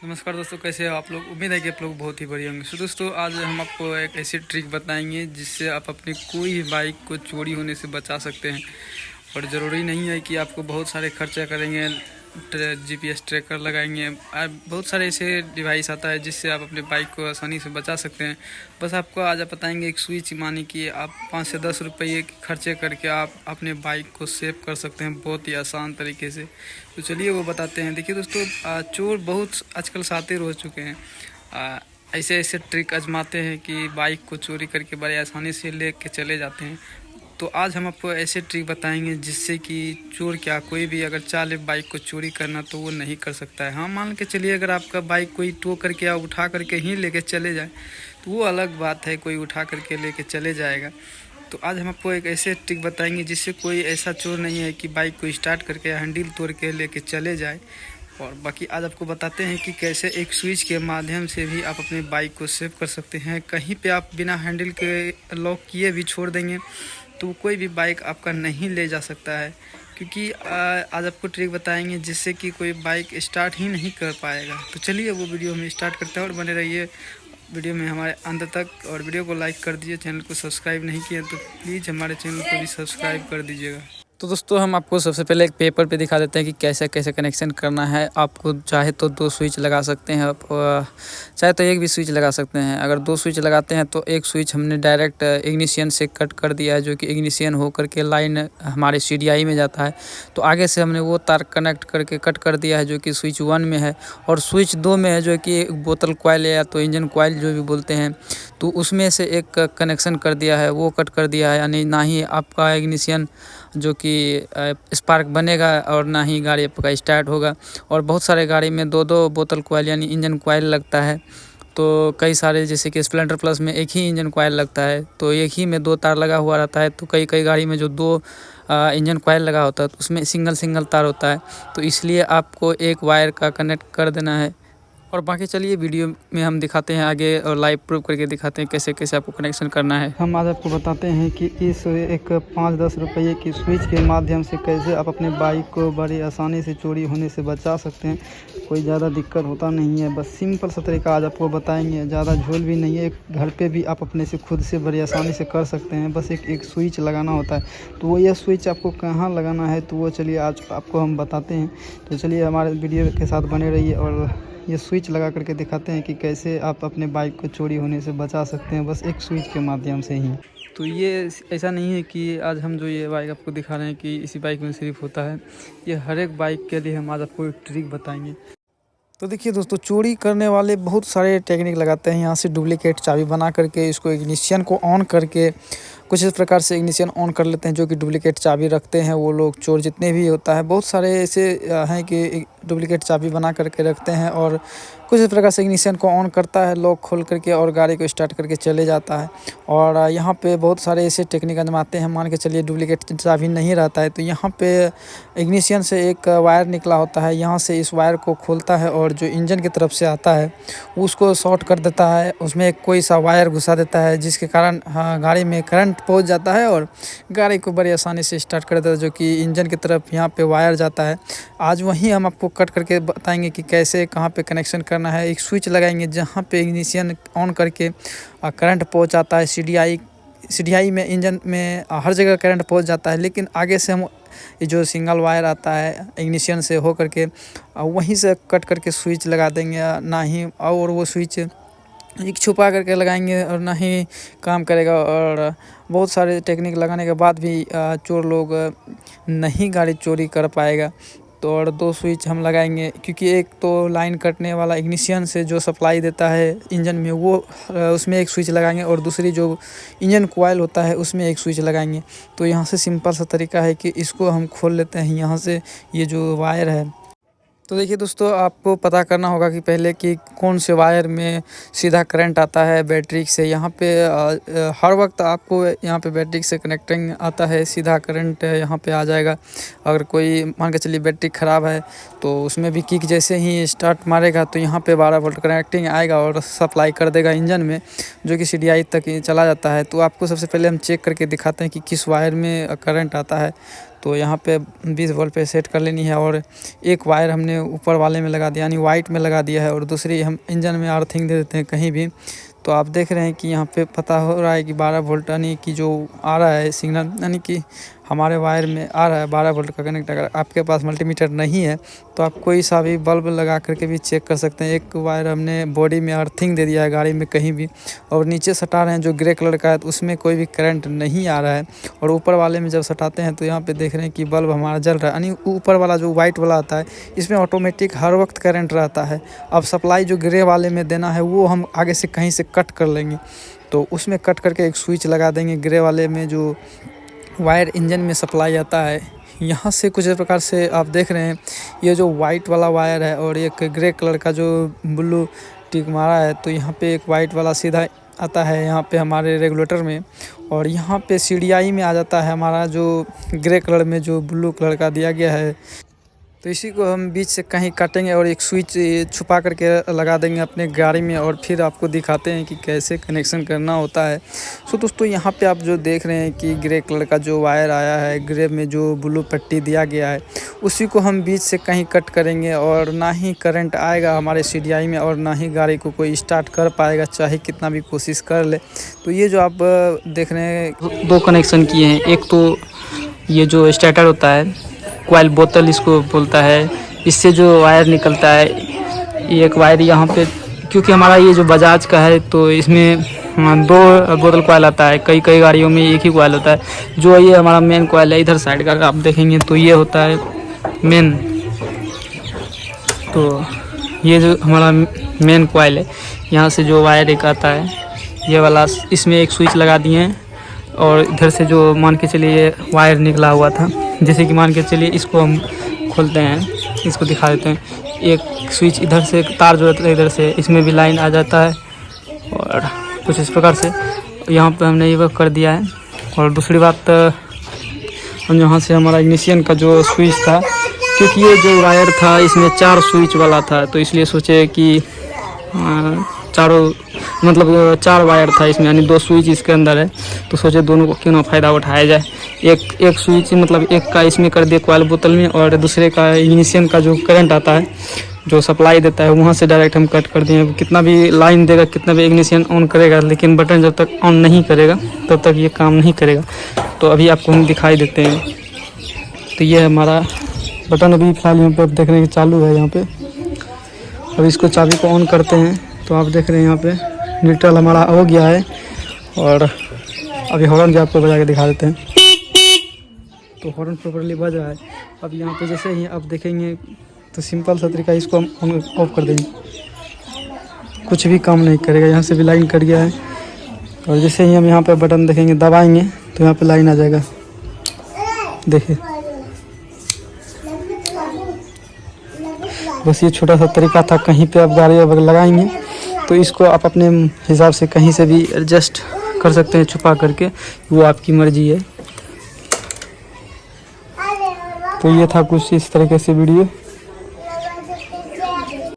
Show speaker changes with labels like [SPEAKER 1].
[SPEAKER 1] नमस्कार दोस्तों, कैसे हो आप लोग। उम्मीद है कि आप लोग बहुत ही बढ़िया होंगे। दोस्तों आज हम आपको एक ऐसी ट्रिक बताएंगे जिससे आप अपनी कोई भी बाइक को चोरी होने से बचा सकते हैं। और ज़रूरी नहीं है कि आपको बहुत सारे खर्चा करेंगे, जीपीएस ट्रैकर लगाएंगे, बहुत सारे ऐसे डिवाइस आता है जिससे आप अपने बाइक को आसानी से बचा सकते हैं। बस आपको आज आप बताएंगे एक स्विच, माने कि आप 5 से 10 रुपये खर्चे करके आप अपने बाइक को सेव कर सकते हैं बहुत ही आसान तरीके से। तो चलिए वो बताते हैं। देखिए दोस्तों, चोर बहुत आजकल शातिर हो चुके हैं। ऐसे ऐसे ट्रिक आजमाते हैं कि बाइक को चोरी करके बड़े आसानी से ले के चले जाते हैं। तो आज हम आपको ऐसे ट्रिक बताएंगे जिससे कि चोर क्या कोई भी अगर चाहे बाइक को चोरी करना तो वो नहीं कर सकता है। हाँ, मान के चलिए अगर आपका बाइक कोई टो करके या उठा करके ही लेके चले जाए तो वो अलग बात है, कोई उठा करके लेके चले जाएगा। तो आज हम आपको एक ऐसे ट्रिक बताएंगे जिससे कोई ऐसा चोर नहीं है कि बाइक को स्टार्ट करके हैंडल तोड़ के लेके चले जाए। और बाकी आज आपको बताते हैं कि कैसे एक स्विच के माध्यम से भी आप अपने बाइक को सेव कर सकते हैं। कहीं पे आप बिना हैंडल के लॉक किए भी छोड़ देंगे तो कोई भी बाइक आपका नहीं ले जा सकता है, क्योंकि आज आपको ट्रिक बताएंगे जिससे कि कोई बाइक स्टार्ट ही नहीं कर पाएगा। तो चलिए वो वीडियो हम स्टार्ट करते हैं और बने रहिए वीडियो में हमारे अंत तक। और वीडियो को लाइक कर दीजिए, चैनल को सब्सक्राइब नहीं किया तो प्लीज़ हमारे चैनल को भी सब्सक्राइब कर दीजिएगा। तो दोस्तों हम आपको सबसे पहले एक पेपर पे दिखा देते हैं कि कैसे कैसे कनेक्शन करना है। आपको चाहे तो 2 स्विच लगा सकते हैं, आप चाहे तो एक भी स्विच लगा सकते हैं। अगर 2 स्विच लगाते हैं तो एक स्विच हमने डायरेक्ट इग्निशियन से कट कर दिया है, जो कि इग्निशियन हो करके लाइन हमारे सीडीआई में जाता है। तो आगे से हमने वो तार कनेक्ट करके कट कर दिया है जो कि स्विच 1 में है। और स्विच 2 में है जो कि बोतल कॉइल या तो इंजन कॉइल जो भी बोलते हैं, तो उसमें से एक कनेक्शन कर दिया है, वो कट कर दिया है। यानी ना ही आपका इग्निशियन जो कि स्पार्क बनेगा और ना ही गाड़ी आपका स्टार्ट होगा। और बहुत सारे गाड़ी में 2-2 बोतल कॉइल यानी इंजन कॉइल लगता है। तो कई सारे जैसे कि स्प्लेंडर प्लस में एक ही इंजन कॉइल लगता है, तो एक ही में 2 तार लगा हुआ रहता है। तो कई कई गाड़ी में जो 2 इंजन कॉइल लगा होता है तो उसमें सिंगल सिंगल तार होता है। तो इसलिए आपको एक वायर का कनेक्ट कर देना है। और बाकी चलिए वीडियो में हम दिखाते हैं आगे और लाइव प्रूफ करके दिखाते हैं कैसे कैसे आपको कनेक्शन करना है। हम आज आपको बताते हैं कि इस एक 5-10 रुपये की स्विच के माध्यम से कैसे आप अपने बाइक को बड़ी आसानी से चोरी होने से बचा सकते हैं। कोई ज़्यादा दिक्कत होता नहीं है, बस सिंपल सा तरीका आज आपको बताएंगे। ज़्यादा झोल भी नहीं है, घर पे भी आप अपने से खुद से बड़ी आसानी से कर सकते हैं। बस एक स्विच लगाना होता है। तो वो यह स्विच आपको कहाँ लगाना है तो वो चलिए आज आपको हम बताते हैं। तो चलिए हमारे वीडियो के साथ बने रहिए और ये स्विच लगा करके दिखाते हैं कि कैसे आप अपने बाइक को चोरी होने से बचा सकते हैं, बस एक स्विच के माध्यम से ही। तो ये ऐसा नहीं है कि आज हम जो ये बाइक आपको दिखा रहे हैं कि इसी बाइक में सिर्फ होता है, ये हर एक बाइक के लिए हम आज आपको एक ट्रिक बताएंगे। तो देखिए दोस्तों, चोरी करने वाले बहुत सारे टेक्निक लगाते हैं। यहाँ से डुप्लीकेट चाबी बना करके इसको इग्निशियन को ऑन करके कुछ इस प्रकार से इग्निशियन ऑन कर लेते हैं, जो कि डुप्लीकेट चाबी रखते हैं वो लोग चोर जितने भी होता है। बहुत सारे ऐसे हैं कि डुप्लीकेट चाबी बना करके रखते हैं और कुछ इस प्रकार से इग्निशियन को ऑन करता है, लॉक खोल करके और गाड़ी को स्टार्ट करके चले जाता है। और यहाँ पे बहुत सारे ऐसे टेक्निक आजमाते हैं। मान के चलिए डुप्लीकेट चाबी नहीं रहता है तो यहाँ पे इग्निशियन से एक वायर निकला होता है, यहाँ से इस वायर को खोलता है और जो इंजन की तरफ से आता है उसको शॉर्ट कर देता है। उसमें एक कोई सा वायर घुसा देता है जिसके कारण गाड़ी में करंट पहुंच जाता है और गाड़ी को बड़ी आसानी से स्टार्ट कर देता है, जो कि इंजन की तरफ यहाँ पे वायर जाता है। आज वहीं हम आपको कट करके बताएंगे कि कैसे कहाँ पे कनेक्शन करना है। एक स्विच लगाएंगे जहाँ पे इग्निशियन ऑन करके करंट पहुँचाता है सीडीआई में, इंजन में हर जगह करंट पहुँच जाता है। लेकिन आगे से हम ये जो सिंगल वायर आता है इग्निशियन से हो करके वहीं से कट करके स्विच लगा देंगे, ना ही और वो स्विच एक छुपा करके लगाएंगे और ना ही काम करेगा। और बहुत सारे टेक्निक लगाने के बाद भी चोर लोग नहीं गाड़ी चोरी कर पाएगा। तो और 2 स्विच हम लगाएंगे, क्योंकि एक तो लाइन कटने वाला इग्निशियन से जो सप्लाई देता है इंजन में वो उसमें एक स्विच लगाएंगे और दूसरी जो इंजन कॉइल होता है उसमें एक स्विच लगाएंगे। तो यहाँ से सिंपल सा तरीका है कि इसको हम खोल लेते हैं यहाँ से, ये जो वायर है। तो देखिए दोस्तों, आपको पता करना होगा कि पहले कि कौन से वायर में सीधा करंट आता है बैटरी से। यहाँ पे हर वक्त आपको यहाँ पे बैटरी से कनेक्टिंग आता है, सीधा करंट यहाँ पे आ जाएगा। अगर कोई मान के चलिए बैटरी ख़राब है तो उसमें भी किक जैसे ही स्टार्ट मारेगा तो यहाँ पे 12 वोल्ट कनेक्टिंग आएगा और सप्लाई कर देगा इंजन में, जो कि सीडीआई तक चला जाता है। तो आपको सबसे पहले हम चेक करके दिखाते हैं कि किस वायर में करंट आता है। तो यहाँ पे 20 वोल्ट पे सेट कर लेनी है। और एक वायर हमने ऊपर वाले में लगा दिया यानी वाइट में लगा दिया है, और दूसरी हम इंजन में अर्थिंग दे देते हैं कहीं भी। तो आप देख रहे हैं कि यहाँ पे पता हो रहा है कि 12 वोल्ट यानी कि जो आ रहा है सिग्नल, यानी कि हमारे वायर में आ रहा है 12 वोल्ट का कनेक्ट। अगर आपके पास मल्टीमीटर नहीं है तो आप कोई सा भी बल्ब लगा करके भी चेक कर सकते हैं। एक वायर हमने बॉडी में अर्थिंग दे दिया है गाड़ी में कहीं भी, और नीचे सटा रहे हैं जो ग्रे कलर का है, तो उसमें कोई भी करंट नहीं आ रहा है। और ऊपर वाले में जब सटाते हैं तो यहाँ पे देख रहे हैं कि बल्ब हमारा जल रहा है, यानी ऊपर वाला जो वाइट वाला आता है इसमें ऑटोमेटिक हर वक्त करंट रहता है। अब सप्लाई जो ग्रे वाले में देना है वो हम आगे से कहीं से कट कर लेंगे, तो उसमें कट करके एक स्विच लगा देंगे। ग्रे वाले में जो वायर इंजन में सप्लाई आता है, यहाँ से कुछ इस प्रकार से आप देख रहे हैं ये जो वाइट वाला वायर है और एक ग्रे कलर का जो ब्लू टिक मारा है, तो यहाँ पे एक वाइट वाला सीधा आता है यहाँ पे हमारे रेगुलेटर में, और यहाँ पे CDI में आ जाता है हमारा जो ग्रे कलर में जो ब्लू कलर का दिया गया है। तो इसी को हम बीच से कहीं काटेंगे और एक स्विच छुपा करके लगा देंगे अपने गाड़ी में, और फिर आपको दिखाते हैं कि कैसे कनेक्शन करना होता है। सो दोस्तों यहाँ पे आप जो देख रहे हैं कि ग्रे कलर का जो वायर आया है, ग्रे में जो ब्लू पट्टी दिया गया है, उसी को हम बीच से कहीं कट करेंगे, और ना ही करंट आएगा हमारे CDI में, और ना ही गाड़ी को कोई स्टार्ट कर पाएगा चाहे कितना भी कोशिश कर ले। तो ये जो आप देख रहे हैं 2 कनेक्शन किए हैं। एक तो ये जो स्टार्टर होता है, कॉइल बोतल इसको बोलता है, इससे जो वायर निकलता है, एक वायर यहाँ पे, क्योंकि हमारा ये जो बजाज का है तो इसमें 2 बोतल कॉइल आता है, कई गाड़ियों में एक ही कॉइल होता है। जो ये हमारा मेन कॉइल है इधर साइड का आप देखेंगे तो ये होता है मेन। तो ये जो हमारा मेन कॉइल है, यहाँ से जो वायर एक आता है ये वाला, इसमें एक स्विच लगा दिए हैं। और इधर से जो मान के चलिए वायर निकला हुआ था, जैसे कि मान के चलिए इसको हम खोलते हैं, इसको दिखा देते हैं। एक स्विच इधर से तार जो रहता है इधर से, इसमें भी लाइन आ जाता है, और कुछ इस प्रकार से यहाँ पे हमने ये वर्क कर दिया है। और दूसरी बात, हम यहाँ से हमारा इग्निशन का जो स्विच था, क्योंकि ये जो वायर था इसमें 4 स्विच वाला था, तो इसलिए सोचे कि चारों मतलब 4 वायर था इसमें, यानी 2 स्विच इसके अंदर है, तो सोचे दोनों को क्यों ना फ़ायदा उठाया जाए। एक स्विच मतलब एक का इसमें कर दिए कॉइल बोतल में, और दूसरे का इग्निशन का जो करंट आता है जो सप्लाई देता है वहाँ से डायरेक्ट हम कट कर दिए। कितना भी लाइन देगा, कितना भी इग्निशन ऑन करेगा, लेकिन बटन जब तक ऑन नहीं करेगा तब तक ये काम नहीं करेगा। तो अभी आपको हम दिखाई देते हैं। तो ये हमारा बटन अभी फ़िलहाल यहाँ पर देखने के चालू है यहाँ पे। अब इसको चाबी को ऑन करते हैं तो आप देख रहे हैं यहाँ पे न्यूट्रल हमारा हो गया है। और अभी हॉर्न भी आपको बजा के दिखा देते हैं। तो हॉर्न प्रॉपर्ली बज रहा है। अब यहाँ पे जैसे ही आप देखेंगे तो सिंपल सा तरीका, इसको हम ऑफ कर देंगे, कुछ भी काम नहीं करेगा। यहाँ से भी लाइन कट गया है, और जैसे ही हम यहाँ पे बटन देखेंगे दबाएंगे तो यहाँ पे लाइन आ जाएगा। देखिए, बस ये छोटा सा तरीका था। कहीं पे आप गाड़ी वगैरह लगाएंगे तो इसको आप अपने हिसाब से कहीं से भी एडजस्ट कर सकते हैं छुपा करके, वो आपकी मर्जी है। तो ये था कुछ इस तरीके से वीडियो।